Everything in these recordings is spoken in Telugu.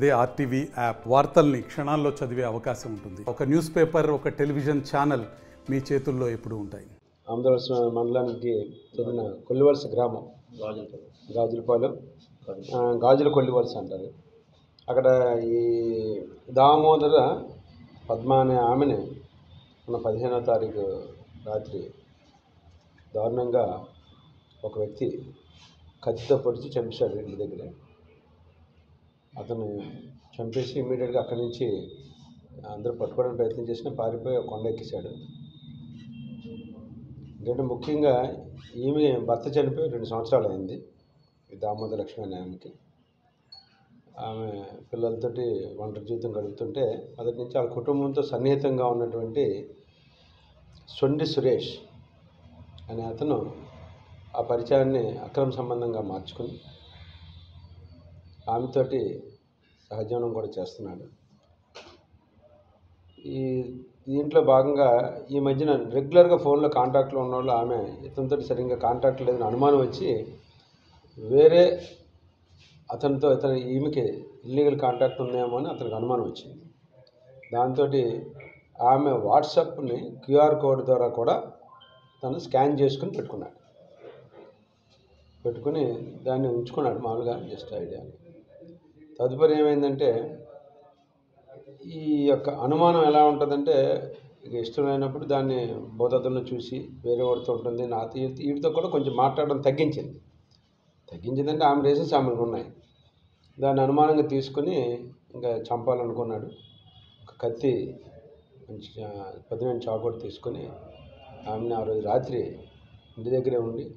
అదే ఆర్టీవీ యాప్ వార్తల్ని క్షణాల్లో చదివే అవకాశం ఉంటుంది. ఒక న్యూస్ పేపర్, ఒక టెలివిజన్ ఛానల్ మీ చేతుల్లో ఎప్పుడూ ఉంటాయి. ఆంధ్రవలస మండలానికి చెందిన కొల్లివలస గ్రామం గాజులపాలెం, గాజుల కొల్లివలస అంటారు. అక్కడ ఈ దామోదర పద్మ అనే ఆమెని మన 15వ తారీఖు రాత్రి దారుణంగా ఒక వ్యక్తి కత్తితో పొడిచి చంపేశాడు ఇంటి దగ్గర. అతను చంపేసి ఇమ్మీడియట్గా అక్కడి నుంచి అందరూ పట్టుకోవడానికి ప్రయత్నం చేసినా పారిపోయి కొండ ఎక్కేశాడు. ఎందుకంటే ముఖ్యంగా ఈమె భర్త చనిపోయి 2 సంవత్సరాలు అయింది. దామోదర లక్ష్మి అనే ఆమెకి. ఆమె పిల్లలతోటి ఒంటరి జీవితం గడుపుతుంటే మొదటి నుంచి వాళ్ళ కుటుంబంతో సన్నిహితంగా ఉన్నటువంటి సొండి సురేష్ అనే అతను ఆ పరిచయాన్ని అక్రమ సంబంధంగా మార్చుకుని ఆమెతోటి సహజీవనం కూడా చేస్తున్నాడు. దీంట్లో భాగంగా ఈ మధ్యన రెగ్యులర్గా ఫోన్లో కాంటాక్ట్లో ఉన్నవాళ్ళు ఆమె ఇతనితో సరిగ్గా కాంటాక్ట్ లేదని అనుమానం వచ్చి వేరే అతనితో ఈమెకి ఇల్లీగల్ కాంటాక్ట్ ఉందేమో అని అతనికి అనుమానం వచ్చింది. దాంతో ఆమె వాట్సాప్ని QR కోడ్ ద్వారా కూడా తను స్కాన్ చేసుకుని పెట్టుకుని దాన్ని ఉంచుకున్నాడు మామూలుగా జస్ట్ ఐడియా. తదుపరి ఏమైందంటే ఈ యొక్క అనుమానం ఎలా ఉంటుందంటే ఇక ఇష్టమైనప్పుడు దాన్ని బోధతులను చూసి వేరే వాడితో ఉంటుంది వీటితో కూడా కొంచెం మాట్లాడడం తగ్గించిందంటే ఆమె రీజన్స్ ఆమెకు ఉన్నాయి. దాన్ని అనుమానంగా తీసుకుని ఇంకా చంపాలనుకున్నాడు. ఒక కత్తి మంచి పదునైన చాకు తీసుకుని ఆమెను ఆ రోజు రాత్రి ఇంటి దగ్గరే ఉండి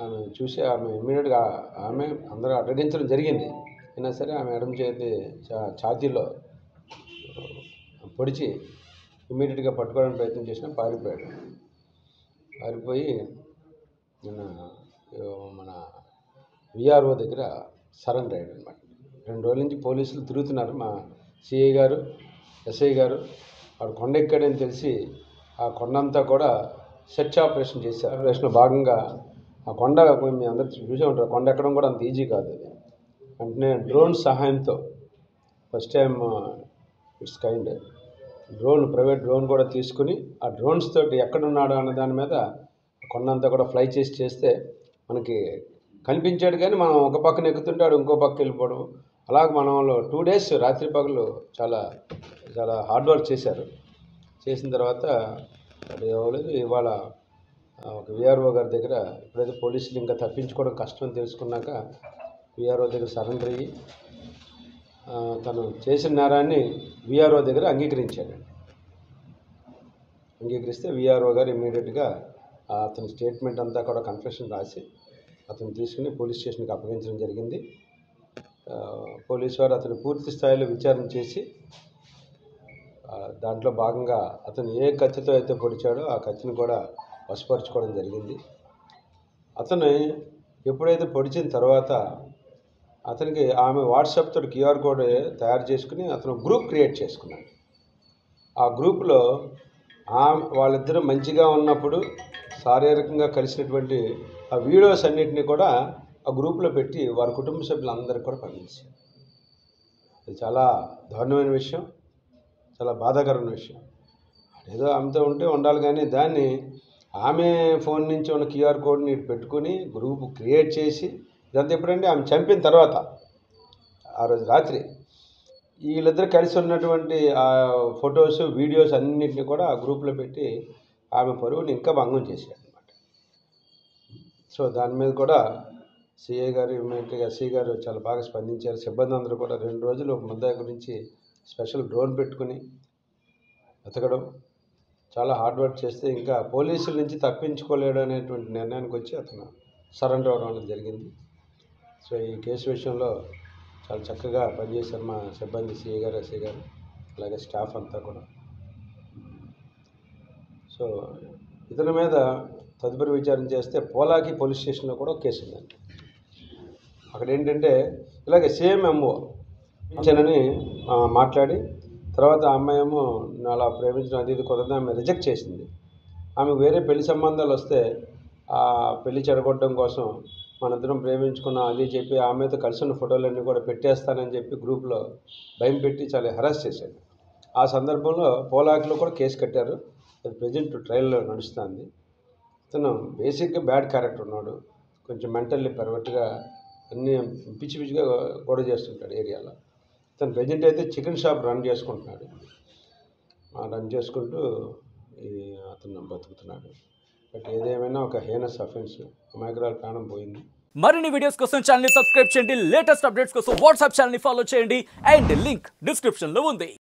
ఆమె చూసి ఆమె ఇమ్మీడియట్గా ఆమె అందరూ అడ్డగించడం జరిగింది. అయినా సరే ఆమె ఎడమ చేతి ఛాతీలో పొడిచి ఇమ్మీడియట్గా పట్టుకోవడానికి ప్రయత్నం చేసినా పారిపోయి మన VRO దగ్గర సరెండర్ అయ్యాడు అనమాట. 2 రోజుల నుంచి పోలీసులు తిరుగుతున్నారు. మా CI గారు, SI గారు వాడు కొండ ఎక్కాడని తెలిసి ఆ కొండంతా కూడా సెర్చ్ ఆపరేషన్ చేశారు. ఆపరేషన్లో భాగంగా ఆ కొండ మీ అందరూ చూసే ఉంటారు. కొండ ఎక్కడం కూడా అంత ఈజీ కాదు. అది అంటే డ్రోన్ సహాయంతో first time it's kind private drone కూడా తీసుకుని ఆ డ్రోన్స్ తోటి ఎక్కడున్నాడు అన్న దాని మీద కొండంతా కూడా ఫ్లై చేస్తే మనకి కనిపించాడు. కానీ మనం ఒక పక్కన ఎక్కుతుంటాడు, ఇంకో పక్క వెళ్ళిపోవడం. అలాగే మన వాళ్ళు 2 days రాత్రి పగలు చాలా చాలా హార్డ్ వర్క్ చేశారు. చేసిన తర్వాత అది అవ్వలేదు. ఇవాళ ఒక VRO గారి దగ్గర ఎప్పుడైతే పోలీసులు ఇంకా తప్పించుకోవడం కష్టం అని తెలుసుకున్నాక VRO దగ్గర సరెండర్ అయ్యి తను చేసిన నేరాన్ని VRO దగ్గర అంగీకరిస్తే VRO గారు ఇమ్మీడియట్గా అతని స్టేట్మెంట్ అంతా కూడా కన్ఫెషన్ రాసి అతను తీసుకుని పోలీస్ స్టేషన్కి అప్పగించడం జరిగింది. పోలీసు వారు అతను పూర్తి స్థాయిలో విచారణ చేసి దాంట్లో భాగంగా అతను ఏ కత్తితో అయితే పొడిచాడో ఆ కత్తిని కూడా వశపరుచుకోవడం జరిగింది. అతను ఎప్పుడైతే పొడిచిన తర్వాత అతనికి ఆమె వాట్సాప్ తోటి QR కోడ్ తయారు చేసుకుని అతను గ్రూప్ క్రియేట్ చేసుకున్నాడు. ఆ గ్రూప్లో వాళ్ళిద్దరూ మంచిగా ఉన్నప్పుడు శారీరకంగా కలిసినటువంటి ఆ వీడియోస్ అన్నిటినీ కూడా ఆ గ్రూప్లో పెట్టి వారి కుటుంబ సభ్యులందరికీ కూడా పంపించారు. ఇది చాలా దారుణమైన విషయం, చాలా బాధాకరమైన విషయం. ఏదో ఆమెతో ఉండాలి కానీ దాన్ని ఆమె ఫోన్ నుంచి ఉన్న QR కోడ్ని ఇటు పెట్టుకుని గ్రూప్ క్రియేట్ చేసి ఇదంతా ఎప్పుడంటే ఆమె చంపిన తర్వాత ఆ రోజు రాత్రి వీళ్ళిద్దరు కలిసి ఉన్నటువంటి ఆ ఫొటోస్, వీడియోస్ అన్నింటినీ కూడా ఆ గ్రూప్లో పెట్టి ఆమె పరువుని ఇంకా భంగం చేశాడు అనమాట. సో దాని మీద కూడా CI గారు ఇమ్మీడియట్గా SI గారు చాలా బాగా స్పందించారు. సిబ్బంది అందరూ కూడా 2 రోజులు ఒక ముద్దాయి గురించి స్పెషల్ డ్రోన్ పెట్టుకుని వెతకడం, చాలా హార్డ్ వర్క్ చేస్తే ఇంకా పోలీసుల నుంచి తప్పించుకోలేడు అనేటువంటి నిర్ణయానికి వచ్చి అతను సరెండర్ అవ్వడం అనేది జరిగింది. సో ఈ కేసు విషయంలో చాలా చక్కగా పనిచేశారు మా సిబ్బంది, CI గారు, SI గారు, అలాగే స్టాఫ్ అంతా కూడా. సో ఇతని మీద తదుపరి విచారణ చేస్తే పోలాకి పోలీస్ స్టేషన్లో కూడా కేసు ఉందండి. అక్కడ ఏంటంటే ఇలాగే సేమ్ MO అని మాట్లాడి తర్వాత ఆ అమ్మాయి ఏమో అలా ప్రేమించడం అది కుదరదు ఆమె రిజెక్ట్ చేసింది. ఆమె వేరే పెళ్లి సంబంధాలు వస్తే ఆ పెళ్లి చెడగొట్టడం కోసం మనిద్దరం ప్రేమించుకున్నాం అది చెప్పి ఆమెతో కలిసి ఉన్న ఫోటోలన్నీ కూడా పెట్టేస్తానని చెప్పి గ్రూప్లో భయం పెట్టి చాలా హెరాస్ చేశాడు. ఆ సందర్భంలో పోలాకులో కూడా కేసు కట్టారు. అది ప్రజెంట్ ట్రయల్లో నడుస్తుంది. ఇతను బేసిక్గా బ్యాడ్ క్యారెక్టర్ ఉన్నాడు, కొంచెం మెంటల్లీ పర్వెట్గా అన్నీ పిచ్చి పిచ్చిగా గొడవ చేస్తుంటాడు ఏరియాలో. ఇతను ప్రజెంట్ అయితే చికెన్ షాప్ రన్ చేసుకుంటున్నాడు. రన్ చేసుకుంటూ అతను బతుకుతున్నాడు. బట్ ఏదేమైనా ఒక హేనస్ అఫెన్స్, అమాయకురాలు ప్రాణం పోయింది. మరిన్ని వీడియోస్ కోసం ఛానల్ ని సబ్స్క్రైబ్ చేయండి, లేటెస్ట్ అప్డేట్స్ కోసం వాట్సాప్ ఛానల్ ని ఫాలో చేయండి అండ్ లింక్ డిస్క్రిప్షన్ లో ఉంది.